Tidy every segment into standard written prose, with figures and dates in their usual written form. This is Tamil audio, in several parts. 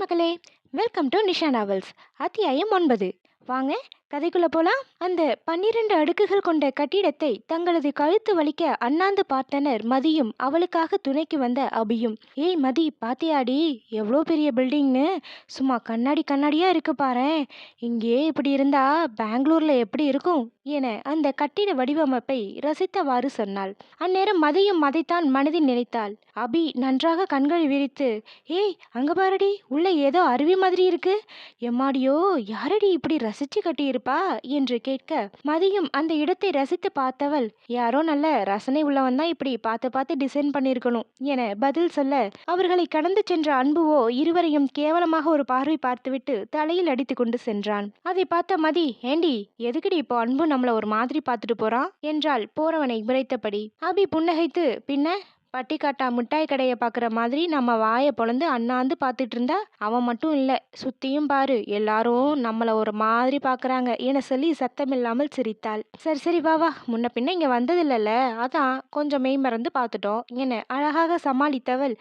மக்களே, வெல்கம் டு நிஷா நாவல்ஸ். அத்தியாயம் 9. வாங்க கதைக்குள்ள போலாம். அந்த 12 அடுக்குகள் கொண்ட கட்டிடத்தை தங்களது கழுத்து வலிக்க அண்ணாந்து பார்த்தனர் மதியும் அவளுக்காக துணைக்கு வந்த அபியும். ஏய் மதி, பாத்தியாடி எவ்வளோ பெரிய பில்டிங்னு? சும்மா கண்ணாடி கண்ணாடியா இருக்கு பாரேன். இங்கே இப்படி இருந்தா பெங்களூர்ல எப்படி இருக்கும் என அந்த கட்டிட வடிவமைப்பை ரசித்தவாறு சொன்னாள். அந்நேரம் மதியும் அதைத்தான் மனதில் நினைத்தாள். அபி நன்றாக கண்களை விரித்து, ஏய் அங்க பாருடி, உள்ள ஏதோ அருவி மாதிரி இருக்கு. எம்மாடியோ, யாரடி இப்படி ரசிச்சு கட்டியிருப்பா என்று கேட்க, மதியும் அந்த இடத்தை ரசித்து பார்த்தவள், யாரோ நல்ல ரசனை உள்ளவன் தான் இப்படி பார்த்து பார்த்து டிசைன் பண்ணியிருக்கணும் என பதில் சொல்ல, அவர்களை கடந்து சென்ற அன்புவோ இருவரையும் கேவலமாக ஒரு பார்வை பார்த்துவிட்டு தலையில் அடித்து கொண்டு சென்றான். அதை பார்த்த மதி, ஏண்டி எதுக்குடி இப்போ அன்பு நம்மள ஒரு மாதிரி பார்த்துட்டு போறான் என்றால் போறவனை முறைத்தபடி. அபி புன்னகைத்து, பின்ன பட்டிக்காட்டா மிட்டாய் கடையை பார்க்குற மாதிரி நம்ம வாயை பொழந்து அண்ணாந்து பார்த்துட்டு இருந்தா அவன் மட்டும் இல்லை, சுத்தியும் பாரு, எல்லாரும் நம்மளை ஒரு மாதிரி பார்க்குறாங்க என சொல்லி சத்தமில்லாமல் சிரித்தாள். சரி சரி வா வா, முன்ன பின்ன இங்கே வந்ததில்லைல்ல, அதான் கொஞ்சம் மெய் மறந்து பார்த்துட்டோம் என அழகாக சமாளித்தவள்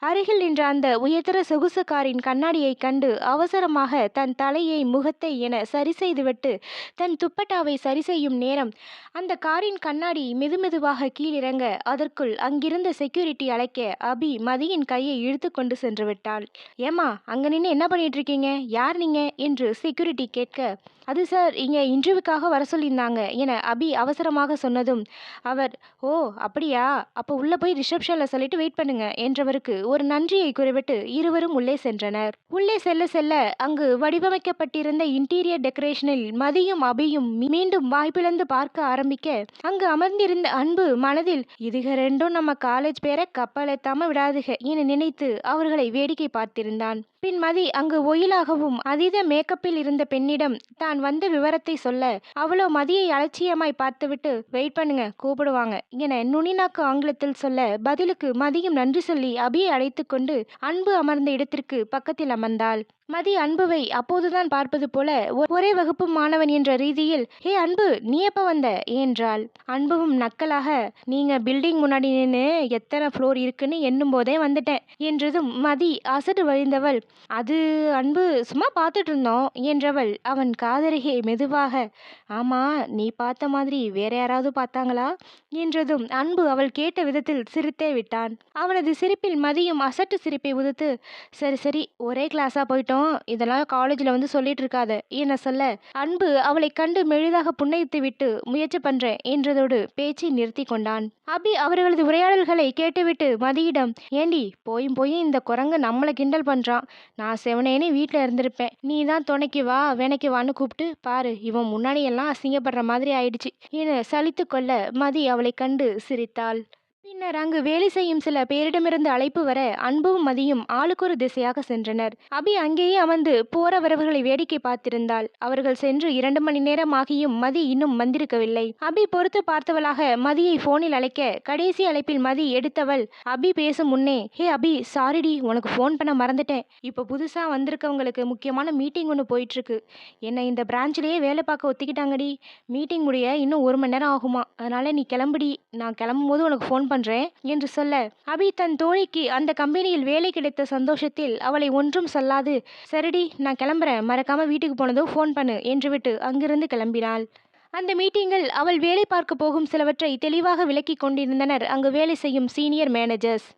அருகில் நின்ற அந்த உயர்தர சொகுசு காரின் கண்ணாடியை கண்டு அவசரமாக தன் தலையை முகத்தை என சரி செய்துவிட்டு தன் துப்பட்டாவை சரி செய்யும் நேரம் அந்த காரின் கண்ணாடி மெதுமெதுவாக கீழிறங்க அதற்குள் அங்கிருந்த செக்யூரிட்டி அழைக்க அபி மதியின் கையை இழுத்து கொண்டு சென்று விட்டாள். ஏமா அங்க நின்று என்ன பண்ணிட்டு இருக்கீங்க, யார் நீங்க என்று செக்யூரிட்டி கேட்க, அது சார் இங்கே இன்டர்வியூக்காக வர சொல்லியிருந்தாங்க என அபி அவசரமாக சொன்னதும் அவர், ஓ அப்படியா, அப்போ உள்ளே போய் ரிசப்ஷனில் சொல்லிட்டு வெயிட் பண்ணுங்க என்றவருக்கு ஒரு நன்றியை குறிவிட்டு இருவரும் உள்ளே சென்றனர். உள்ளே செல்ல செல்ல அங்கு வடிவமைக்கப்பட்டிருந்த இன்டீரியர் டெக்கரேஷனில் மதியும் அபியும் மீண்டும் வாய்ப்பிழந்து பார்க்க ஆரம்பிக்க, அங்கு அமர்ந்திருந்த அன்பு மனதில், இதுக ரெண்டும் நம்ம காலேஜ் பேரை கப்பலெத்தாம விடாதுக என நினைத்து அவர்களை வேடிக்கை பார்த்திருந்தான். பின் மதி அங்கு ஒயிலாகவும் அதீத மேக்கப்பில் இருந்த பெண்ணிடம் தான் வந்த விவரத்தை சொல்ல, அவளோ மதியை அலட்சியமாய் பார்த்துவிட்டு, வெயிட் பண்ணுங்க கூப்பிடுவாங்க என நுனிநாக்கு ஆங்கிலத்தில் சொல்ல, பதிலுக்கு மதியும் நன்றி சொல்லி அபியை அழைத்து கொண்டு அன்பு அமர்ந்த இடத்திற்கு பக்கத்தில் அமர்ந்தாள். மதி அன்புவை அப்போதுதான் பார்ப்பது போல ஒரே வகுப்பு மாணவன் என்ற ரீதியில், ஹே அன்பு, நீ எப்ப வந்த என்றாள். அன்புவும் நக்கலாக, நீங்க பில்டிங் முன்னாடி நின்று எத்தனை ஃப்ளோர் இருக்குன்னு எண்ணும் போதே வந்துட்டேன் என்றதும் மதி அசடு வழிந்தவள், அது அன்பு சும்மா பார்த்துட்டு இருந்தோம் என்றவள் அவன் காதருகே மெதுவாக, ஆமா நீ பார்த்த மாதிரி வேற யாராவது பார்த்தாங்களா என்றதும் அன்பு அவள் கேட்ட விதத்தில் சிரித்தே விட்டான். அவனது சிரிப்பில் மதியும் அசட்டு சிரிப்பை உதித்து, சரி சரி ஒரே கிளாஸா போயிட்டோம், இதெல்லாம் காலேஜில் வந்து சொல்லிட்டு இருக்காத என சொல்ல, அன்பு அவளை கண்டு மெளிதாக புன்னகைத்து விட்டு முயற்சி பண்றேன் என்றதோடு பேச்சை நிறுத்தி கொண்டான். அபி அவர்களது உரையாடல்களை கேட்டுவிட்டு மதியிடம், ஏண்டி போயும் போயும் இந்த குரங்கு நம்மளை கிண்டல் பண்றான், நான் செவனேனே வீட்டில் இருந்திருப்பேன், நீ தான் துணைக்கு வா வேணைக்கு வான்னு கூப்பிட்டு பாரு, இவன் முன்னாடி எல்லாம் அசிங்கப்படுற மாதிரி ஆயிடுச்சு என சலித்து கொள்ள மதி அவளை கண்டு சிரித்தாள். பின்னர் அங்கு வேலை செய்யும் சில பேரிடமிருந்து அழைப்பு வர அன்பும் மதியும் ஆளுக்கொரு திசையாக சென்றனர். அபி அங்கேயே அமர்ந்து போற வரவர்களை வேடிக்கை பார்த்திருந்தாள். அவர்கள் சென்று 2 மணி நேரம் ஆகியும் மதி இன்னும் வந்திருக்கவில்லை. அபி பொறுத்து பார்த்தவளாக மதியை போனில் அழைக்க, கடைசி அழைப்பில் மதி எடுத்தவள் அபி பேசும் முன்னே, ஹே அபி, சாரிடி உனக்கு ஃபோன் பண்ண மறந்துட்டேன், இப்போ புதுசாக வந்திருக்கவங்களுக்கு முக்கியமான மீட்டிங் ஒன்று போயிட்டு இருக்கு, என்னை இந்த பிரான்ச்லேயே வேலை பார்க்க ஒத்திக்கிட்டாங்கடி, மீட்டிங் முடிய இன்னும் 1 மணி நேரம் ஆகுமா, அதனால நீ கிளம்புடி, நான் கிளம்பும் போது உனக்கு ஃபோன் பண்றேன் என்று சொல்ல, அபி தன் தோழிக்கு அந்த கம்பெனியில் வேலை கிடைத்த சந்தோஷத்தில் அவளை ஒன்றும் சொல்லாது, சரிடி நான் கிளம்புறேன், மறக்காம வீட்டுக்கு போனதும் ஃபோன் பண்ணு என்றுவிட்டு அங்கிருந்து கிளம்பினாள். அந்த மீட்டிங்கில் அவள் வேலை பார்க்க போகும் சிலவற்றை தெளிவாக விளக்கி கொண்டிருந்தனர் அங்கு வேலை செய்யும் சீனியர் மேனேஜர்ஸ்.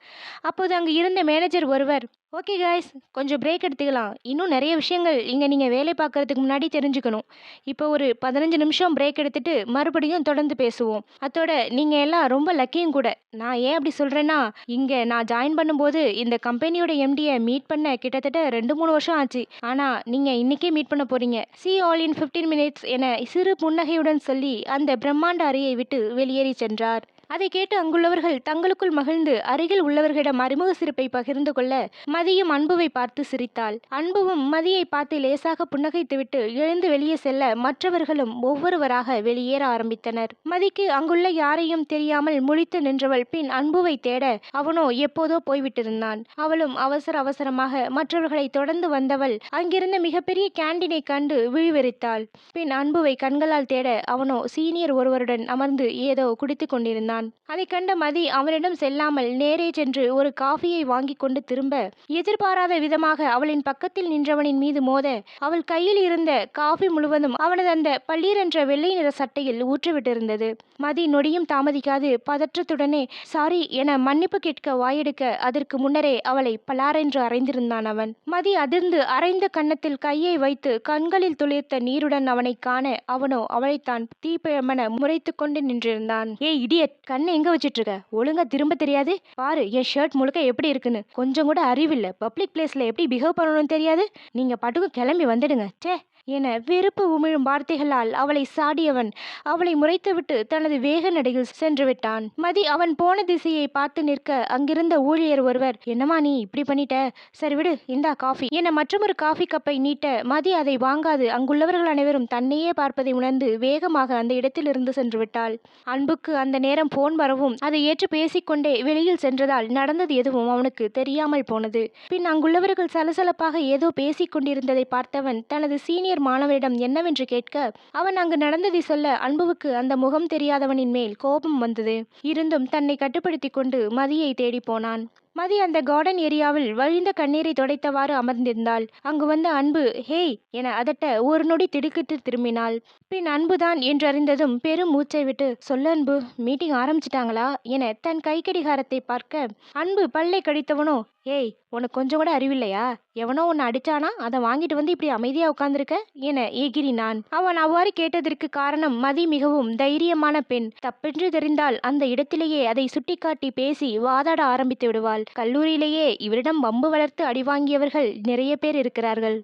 அப்போது அங்கு இருந்த மேனேஜர் ஒருவர், ஓகே காய்ஸ், கொஞ்சம் பிரேக் எடுத்துக்கலாம், இன்னும் நிறைய விஷயங்கள் இங்கே நீங்கள் வேலை பார்க்கறதுக்கு முன்னாடி தெரிஞ்சுக்கணும், இப்போ ஒரு 15 நிமிஷம் பிரேக் எடுத்துட்டு மறுபடியும் தொடர்ந்து பேசுவோம், அதோட நீங்கள் எல்லாம் ரொம்ப லக்கியும் கூட. நான் ஏன் அப்படி சொல்கிறேன்னா, இங்கே நான் ஜாயின் பண்ணும்போது இந்த கம்பெனியோட எம்டியை மீட் பண்ண கிட்டத்தட்ட 2-3 வருஷம் ஆச்சு, ஆனால் நீங்கள் இன்றைக்கே மீட் பண்ண போகிறீங்க, see all in 15 minutes என சிறு புன்னகையுடன் சொல்லி அந்த பிரம்மாண்ட அறையை விட்டு வெளியேறி சென்றார். அதை கேட்டு அங்குள்ளவர்கள் தங்களுக்குள் மகிழ்ந்து அருகில் உள்ளவர்களிடம் அறிமுக சிரிப்பை பகிர்ந்து கொள்ள மதியும் அன்புவை பார்த்து சிரித்தாள். அன்புவும் மதியை பார்த்து லேசாக புன்னகைத்துவிட்டு எழுந்து வெளியே செல்ல மற்றவர்களும் ஒவ்வொருவராக வெளியேற ஆரம்பித்தனர். மதிக்கு அங்குள்ள யாரையும் தெரியாமல் முழித்து நின்றவள் பின் அன்புவை தேட அவனோ எப்போதோ போய்விட்டிருந்தான். அவளும் அவசர அவசரமாக மற்றவர்களை தொடர்ந்து வந்தவள் அங்கிருந்த மிகப்பெரிய கேண்டீனை கண்டு விழிவெறித்தாள். பின் அன்புவை கண்களால் தேட அவனோ சீனியர் ஒருவருடன் அமர்ந்து ஏதோ குடித்து கொண்டிருந்தான். கொண்டிருந்தான். அதை கண்ட மதி அவனிடம் செல்லாமல் நேரே சென்று ஒரு காஃபியை வாங்கி கொண்டு திரும்ப, எதிர்பாராத விதமாக அவளின் பக்கத்தில் நின்றவனின் மீது மோத, அவள் கையில் இருந்த காஃபி முழுவதும் அவனது அந்த பள்ளீரென்ற வெள்ளை நிற சட்டையில் ஊற்றிவிட்டிருந்தது. மதி நொடியும் தாமதிக்காது பதற்றத்துடனே சாரி என மன்னிப்பு கேட்க வாயெடுக்க, அதற்கு முன்னரே அவளை பலாரென்று அறைந்திருந்தான் அவன். மதி அதிர்ந்து அரைந்த கன்னத்தில் கையை வைத்து கண்களில் துளிர்த்த நீருடன் அவனை காண, அவனோ அவளைத்தான் தீப்பிழமென முறைத்து கொண்டு நின்றிருந்தான். ஏய் இடியட், கண்ணை எங்க வச்சிட்டு இருக்க? ஒழுங்கா திரும்ப தெரியாது? பாரு என் ஷர்ட் முழுக்க எப்படி இருக்குன்னு. கொஞ்சம் கூட அறிவில்லை. பப்ளிக் பிளேஸ்ல எப்படி பிஹேவ் பண்ணணும்னு தெரியாது. நீங்க பாட்டுக்கும் கிளம்பி வந்துடுங்க சே என வெறுப்பு உமிழும் வார்த்தைகளால் அவளை சாடியவன் அவளை முறைத்துவிட்டு தனது வேக நடையில் சென்று விட்டான். மதி அவன் போன திசையை பார்த்து நிற்க, அங்கிருந்த ஊழியர் ஒருவர், என்னம்மா நீ இப்படி பண்ணிட்ட? சரி விடு, இந்தா காஃபி என மற்றொரு காஃபி கப்பை நீட்ட, மதி அதை வாங்காது அங்குள்ளவர்கள் அனைவரும் தன்னையே பார்ப்பதை உணர்ந்து வேகமாக அந்த இடத்திலிருந்து சென்று விட்டாள். அன்புக்கு அந்த நேரம் போன் வரவும் அதை ஏற்று பேசிக்கொண்டே வெளியில் சென்றதால் நடந்தது எதுவும் அவனுக்கு தெரியாமல் போனது. பின் அங்குள்ளவர்கள் சலசலப்பாக ஏதோ பேசிக் கொண்டிருந்ததை பார்த்தவன் தனது சீனியர் மாணவரிடம் என்னவென்று கேட்க, அவன் அங்கு நடந்ததை சொல்ல அன்புவுக்கு அந்த முகம் தெரியாதவனின் மேல் கோபம் வந்தது. இருந்தும் தன்னை கட்டுப்படுத்தி கொண்டு மதியை தேடி போனான். மதி அந்த கார்டன் ஏரியாவில் வழிந்த கண்ணீரை துடைத்தவாறு அமர்ந்திருந்தாள். அங்கு வந்த அன்பு ஹேய் என அதட்ட ஒரு நொடி திடுக்கிட்டு திரும்பினாள். பின் அன்புதான் என்றறிந்ததும் பெரும் மூச்சை விட்டு, சொல்ல அன்பு, மீட்டிங் ஆரம்பிச்சிட்டாங்களா என தன் கைக்கடிகாரத்தை பார்க்க, அன்பு பல்லை கடித்தவனோ, ஏய் உனக்கு கொஞ்சம் கூட அறிவில்லையா? எவனோ உன்னை அடிச்சானா, அதை வாங்கிட்டு வந்து இப்படி அமைதியா உட்கார்ந்துருக்க என எகிறினான். அவன் அவ்வாறு கேட்டதற்கு காரணம் மதி மிகவும் தைரியமான பெண். தப்பென்று தெரிந்தால் அந்த இடத்திலேயே அதை சுட்டிக்காட்டி பேசி வாதாட ஆரம்பித்து விடுவாள். கல்லூரியிலேயே இவரிடம் வம்பு வளர்த்து அடிவாங்கியவர்கள் நிறைய பேர் இருக்கிறார்கள்.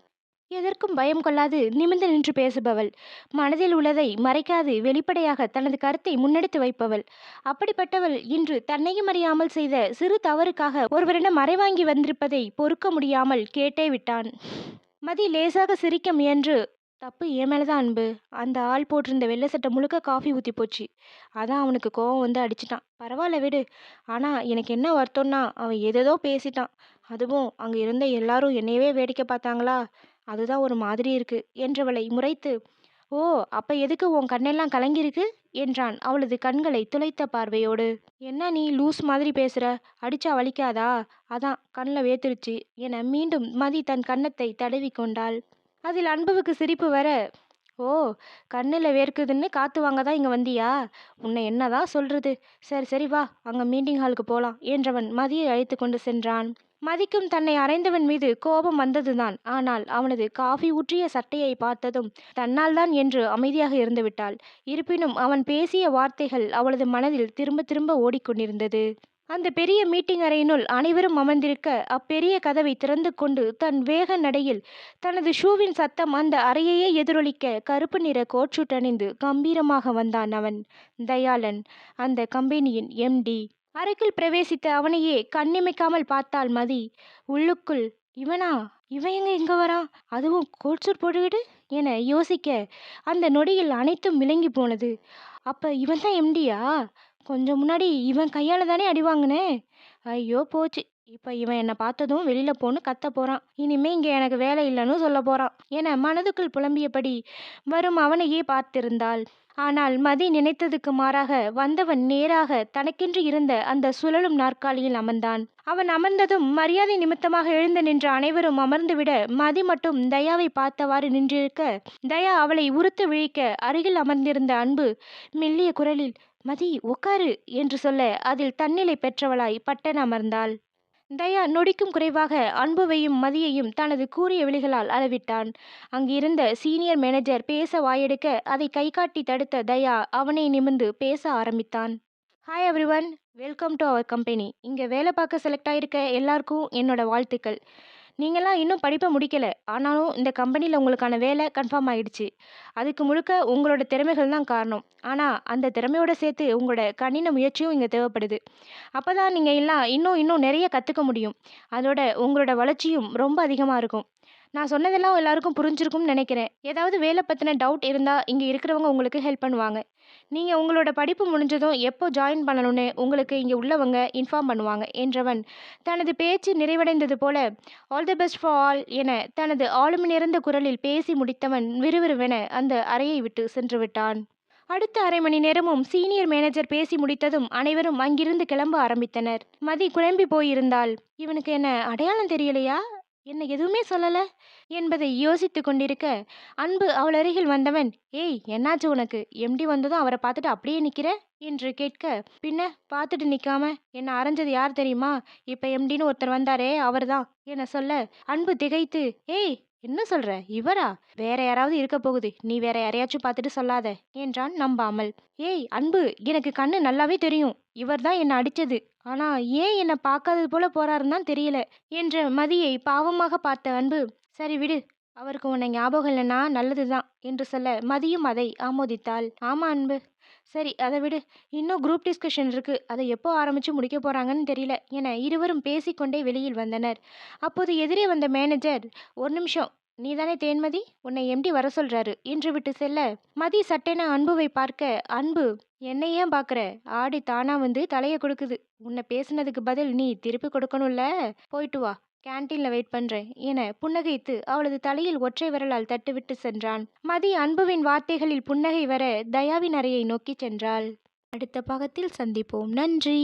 எதற்கும் பயம் கொள்ளாது நிமிர்ந்து நின்று பேசுபவள். மனதில் உள்ளதை மறைக்காது வெளிப்படையாக தனது கருத்தை முன்னெடுத்து வைப்பவள். அப்படிப்பட்டவள் இன்று தன்னையும் அறியாமல் செய்த சிறு தவறுக்காக ஒருவரிடம் மறைவாங்கி வந்திருப்பதை பொறுக்க முடியாமல் கேட்டே விட்டான். மதி லேசாக சிரிக்க முயன்று, தப்பு என் மேலதான் அன்பு. அந்த ஆள் போட்டிருந்த வெள்ளை சட்டை முழுக்க காஃபி ஊற்றி போச்சு. அதான் அவனுக்கு கோவம் வந்து அடிச்சிட்டான். பரவாயில்ல விடு. ஆனால் எனக்கு என்ன வருத்தம்னா, அவன் ஏதேதோ பேசிட்டான். அதுவும் அங்கே இருந்த எல்லாரும் என்னையவே வேடிக்கை பார்த்தாங்களா, அதுதான் ஒரு மாதிரி இருக்கு என்றவளை முறைத்து, ஓ அப்ப எதுக்கு உன் கண்ணெல்லாம் கலங்கியிருக்கு என்றான் அவளது கண்களை துளைத்த பார்வையோடு. என்ன நீ லூஸ் மாதிரி பேசுற? அடிச்சா வலிக்காதா? அதான் கண்ணில் வேத்துருச்சு என மீண்டும் மதி தன் கன்னத்தை தடவி கொண்டாள். அதில் அன்புவுக்கு சிரிப்பு வர, ஓ கண்ணில் வேர்க்குதுன்னு காத்து வாங்க தான் இங்கே வந்தியா? உன்னை என்னதான் சொல்றது? சரி சரி வா, அங்கே மீட்டிங் ஹாலுக்கு போகலாம் என்றவன் மதியை அழைத்து கொண்டு சென்றான். மதிக்கும் தன்னை அறைந்தவன் மீது கோபம் வந்ததுதான். ஆனால் அவனது காஃபி ஊற்றிய சட்டையை பார்த்ததும் தன்னால் தான் என்று அமைதியாக இருந்து விட்டாள். இருப்பினும் அவன் பேசிய வார்த்தைகள் அவளது மனதில் திரும்ப திரும்ப ஓடிக்கொண்டிருந்தது. அந்த பெரிய மீட்டிங் அறையினுள் அனைவரும் அமர்ந்திருக்க, அப்பெரிய கதவை திறந்து கொண்டு தன் வேக நடையில் தனது ஷூவின் சத்தம் அந்த அறையையே எதிரொலிக்க கருப்பு நிற கோட்சூட் அணிந்து கம்பீரமாக வந்தான் அவன். தயாளன், அந்த கம்பெனியின் எம்டி. அறைக்குள் பிரவேசித்த அவனையே கண்ணிமைக்காமல் பார்த்தாள் மதி. உள்ளுக்குள், இவனா? இவன் எங்க வரான்? அதுவும் கோட்சூட் போட்டுக்கிட்டு என யோசிக்க, அந்த நொடியில் அனைத்தும் விளங்கி போனது. அப்ப இவன் தான் எம்டியா? கொஞ்சம் முன்னாடி இவன் கையால தானே அடி வாங்கினேன். ஐயோ போச்சு, இப்ப இவன் என்னை பார்த்ததும் வெளியில போன்னு கத்த போறான். இனிமே இங்க எனக்கு வேலை இல்லைன்னு சொல்ல போறான் என மனதுக்குள் புலம்பியபடி வரும் அவனையே பார்த்திருந்தாள். ஆனால் மதி நினைத்ததுக்கு மாறாக வந்தவன் நேராக தனக்கென்று இருந்த அந்த சுழலும் நாற்காலியில் அமர்ந்தான். அவன் அமர்ந்ததும் மரியாதை நிமித்தமாக எழுந்து நின்ற அனைவரும் அமர்ந்துவிட மதி மட்டும் தயாவை பார்த்தவாறு நின்றிருக்க, தயா அவளை உறுத்து விழிக்க அருகில் அமர்ந்திருந்த அன்பு மெல்லிய குரலில், மதி உட்காரு என்று சொல்ல அதில் தன்னிலை பெற்றவளாய் பட்டன அமர்ந்தாள். தயா நொடிக்கும் குறைவாக அன்புவையும் மதியையும் தனது கூரிய விழிகளால் அளவிட்டான். அங்கிருந்த சீனியர் மேனேஜர் பேச வாயெடுக்க அதை கை காட்டி தடுத்த தயா அவனை நிமிர்ந்து பேச ஆரம்பித்தான். Hi everyone, welcome to our company. இங்கே வேலை பார்க்க செலக்ட் ஆகிருக்க எல்லாருக்கும் என்னோட வாழ்த்துக்கள். நீங்களாம் இன்னும் படிப்பை முடிக்கலை, ஆனாலும் இந்த கம்பெனியில் உங்களுக்கான வேலை கன்ஃபார்ம் ஆகிடுச்சு. அதுக்கு முழுக்க உங்களோட திறமைகள் தான் காரணம். ஆனால் அந்த திறமையோடு சேர்த்து உங்களோட கடின முயற்சியும் இங்கே தேவைப்படுது. அப்போ தான் நீங்கள் எல்லாம் இன்னும் நிறைய கற்றுக்க முடியும். அதோட உங்களோட வளர்ச்சியும் ரொம்ப அதிகமாக இருக்கும். நான் சொன்னதெல்லாம் எல்லாருக்கும் புரிஞ்சிருக்கும்னு நினைக்கிறேன். ஏதாவது வேலை பற்றின டவுட் இருந்தால் இங்கே இருக்கிறவங்க உங்களுக்கு ஹெல்ப் பண்ணுவாங்க. நீங்கள் உங்களோட படிப்பு முடிஞ்சதும் எப்போ ஜாயின் பண்ணணும்னு உங்களுக்கு இங்கே உள்ளவங்க இன்ஃபார்ம் பண்ணுவாங்க என்றவன் தனது பேச்சு நிறைவடைந்தது போல all the best for all என தனது ஆளுமை நிறைந்த குரலில் பேசி முடித்தவன் விறுவிறுவென அந்த அறையை விட்டு சென்று விட்டான். அடுத்த அரை மணி நேரமும் சீனியர் மேனேஜர் பேசி முடித்ததும் அனைவரும் அங்கிருந்து கிளம்ப ஆரம்பித்தனர். மதி குழம்பி போயிருந்தாள். இவனுக்கு என்ன அடையாளம் தெரியலையா, என்ன எதுவுமே சொல்லல என்பதை யோசித்து கொண்டிருக்க, அன்பு அவள் அருகில் வந்தவன், ஏய் என்னாச்சு உனக்கு, எம்டி வந்ததும் அவரை பார்த்துட்டு அப்படியே நிக்கிற என்று கேட்க, பின்ன பார்த்துட்டு நிக்காம என்ன அரைஞ்சது யார் தெரியுமா, இப்ப எம்டின்னு ஒருத்தர் வந்தாரே அவர்தான் என சொல்ல, அன்பு திகைத்து, ஏய் என்ன சொல்ற, இவரா, வேற யாராவது இருக்க போகுது, நீ வேற யாரையாச்சும் பார்த்துட்டு சொல்லாத என்றான் நம்பாமல். ஏய் அன்பு, எனக்கு கண்ணு நல்லாவே தெரியும், இவர்தான் என்ன அடிச்சது, ஆனா ஏன் என்ன பார்க்காதது போல போறாருன்னு தான் தெரியல என்ற மதியை பாவமாக பார்த்த அன்பு, சரி விடு, அவருக்கு உன்னை ஞாபகம் இல்லைன்னா நல்லதுதான் என்று சொல்ல, மதியும் அதை ஆமோதித்தாள். ஆமா அன்பு, சரி அதை விடு, இன்னும் குரூப் டிஸ்கஷன் இருக்கு, அதை எப்போ ஆரம்பிச்சு முடிக்க போறாங்கன்னு தெரியல என இருவரும் பேசிக்கொண்டே வெளியில் வந்தனர். அப்போது எதிரே வந்த மேனேஜர், ஒரு நிமிஷம், நீதானே தேன்மதி, உன்னை எம்டி வர சொல்றாரு என்று விட்டு செல்ல, மதி சட்டென அன்புவை பார்க்க, அன்பு, என்னை ஏன் பார்க்குற, ஆடி தானா வந்து தலையை கொடுக்குது, உன்னை பேசுனதுக்கு பதில் நீ திருப்பி கொடுக்கணும்ல, போயிட்டு வா, கேன்டீன்ல வெயிட் பண்றேன் என புன்னகைத்து அவளது தலையில் ஒற்றை விரலால் தட்டுவிட்டு சென்றான். மதி அன்புவின் வார்த்தைகளில் புன்னகை வர தயாவின் அறையை நோக்கி சென்றாள். அடுத்த பாகத்தில் சந்திப்போம். நன்றி.